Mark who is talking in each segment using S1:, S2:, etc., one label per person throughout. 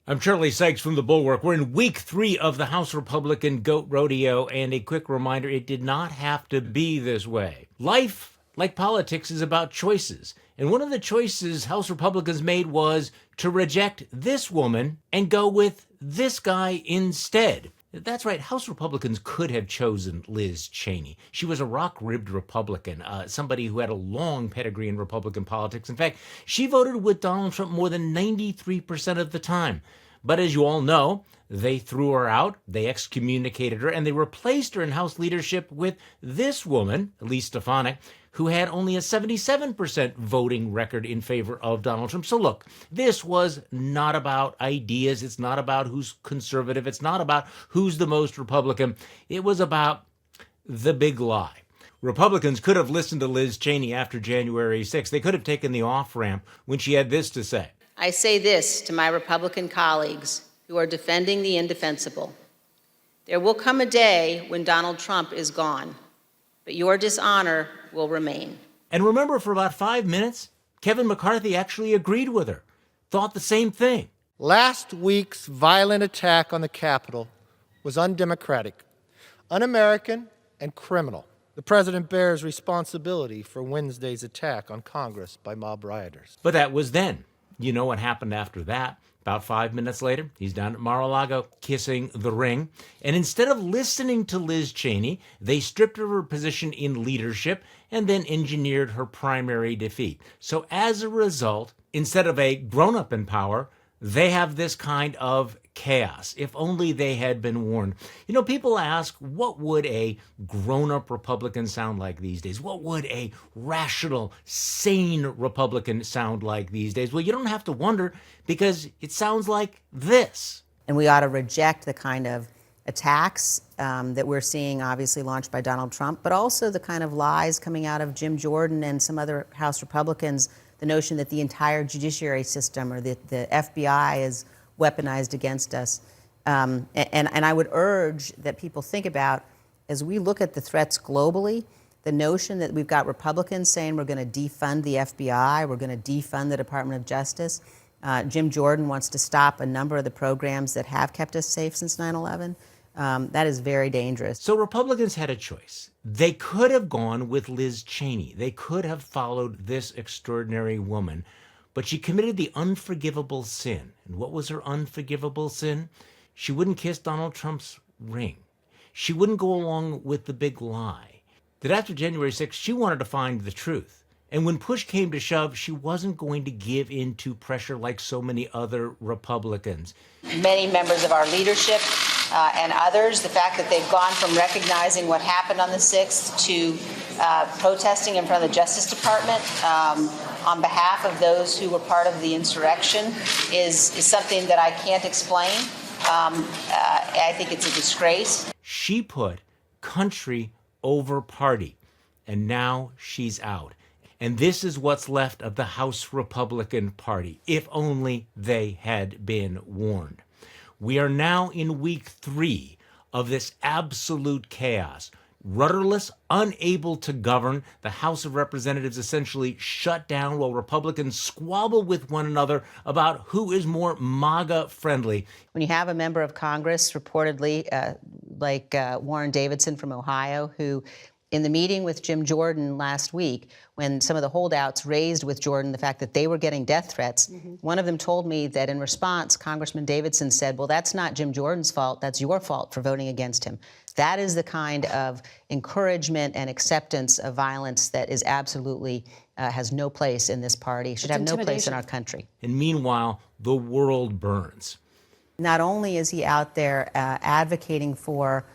S1: I'm Charlie Sykes from the Bulwark. We're in week 3 of the House Republican Goat Rodeo, and a quick reminder, it did not have to be this way. Life, like politics, is about choices. And one of the choices House Republicans made was to reject this woman and go with this guy instead. That's right, House Republicans could have chosen Liz Cheney. She was a rock-ribbed Republican, somebody who had a long pedigree in Republican politics. In fact, she voted with Donald Trump more than 93% of the time. But as you all know, they threw her out, they excommunicated her, and they replaced her in House leadership with this woman, Elise Stefanik, who had only a 77% voting record in favor of Donald Trump. So look, this was not about ideas. It's not about who's conservative. It's not about who's the most Republican. It was about the big lie. Republicans could have listened to Liz Cheney after January 6th. They could have taken the off-ramp when she had this to say.
S2: I say this to my Republican colleagues who are defending the indefensible. There will come a day when Donald Trump is gone, but your dishonor will remain.
S1: And remember, for about 5 minutes, Kevin McCarthy actually agreed with her, thought the same thing.
S3: Last week's violent attack on the Capitol was undemocratic, un-American, and criminal. The president bears responsibility for Wednesday's attack on Congress by mob rioters.
S1: But that was then. You know what happened after that? About 5 minutes later, he's down at Mar-a-Lago kissing the ring. And instead of listening to Liz Cheney, they stripped her of her position in leadership and then engineered her primary defeat. So as a result, instead of a grown-up in power, they have this kind of chaos. If only they had been warned. You know, people ask, what would a grown-up Republican sound like these days? What would a rational, sane Republican sound like these days? Well, you don't have to wonder, because it sounds like this.
S2: And we ought to reject the kind of attacks that we're seeing, obviously launched by Donald Trump, but also the kind of lies coming out of Jim Jordan and some other House Republicans, the notion that the entire judiciary system or the FBI is weaponized against us. And I would urge that people think about, as we look at the threats globally, the notion that we've got Republicans saying we're going to defund the FBI, we're going to defund the Department of Justice. Jim Jordan wants to stop a number of the programs that have kept us safe since 9/11. That is very dangerous.
S1: So Republicans had a choice. They could have gone with Liz Cheney. They could have followed this extraordinary woman. But she committed the unforgivable sin. And what was her unforgivable sin? She wouldn't kiss Donald Trump's ring. She wouldn't go along with the big lie. That after January 6th, she wanted to find the truth. And when push came to shove, she wasn't going to give in to pressure like so many other Republicans.
S2: Many members of our leadership and others, the fact that they've gone from recognizing what happened on the 6th to protesting in front of the Justice Department on behalf of those who were part of the insurrection is something that I can't explain. I think it's a disgrace.
S1: She put country over party, and now she's out. And this is what's left of the House Republican Party, if only they had been warned. We are now in week 3 of this absolute chaos. Rudderless, unable to govern, the House of Representatives essentially shut down while Republicans squabble with one another about who is more MAGA friendly.
S2: When you have a member of Congress, reportedly, like Warren Davidson from Ohio, who in the meeting with Jim Jordan last week, when some of the holdouts raised with Jordan the fact that they were getting death threats, one of them told me that in response, Congressman Davidson said, well, that's not Jim Jordan's fault, that's your fault for voting against him. That is the kind of encouragement and acceptance of violence that is absolutely has no place in this party, should have no place in our country.
S1: And meanwhile, the world burns.
S2: Not only is he out there advocating for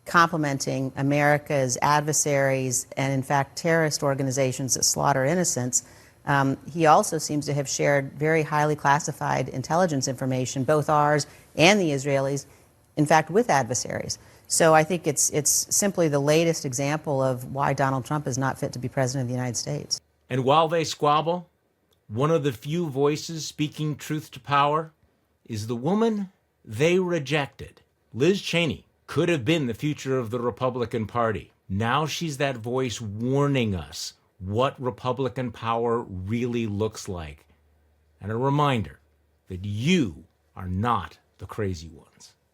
S2: complimenting America's adversaries and, in fact, terrorist organizations that slaughter innocents, he also seems to have shared very highly classified intelligence information, both ours and the Israelis, in fact, with adversaries. So I think it's simply the latest example of why Donald Trump is not fit to be president of the United States.
S1: And while they squabble, one of the few voices speaking truth to power is the woman they rejected. Liz Cheney could have been the future of the Republican Party. Now she's that voice warning us what Republican power really looks like. And a reminder that you are not the crazy ones.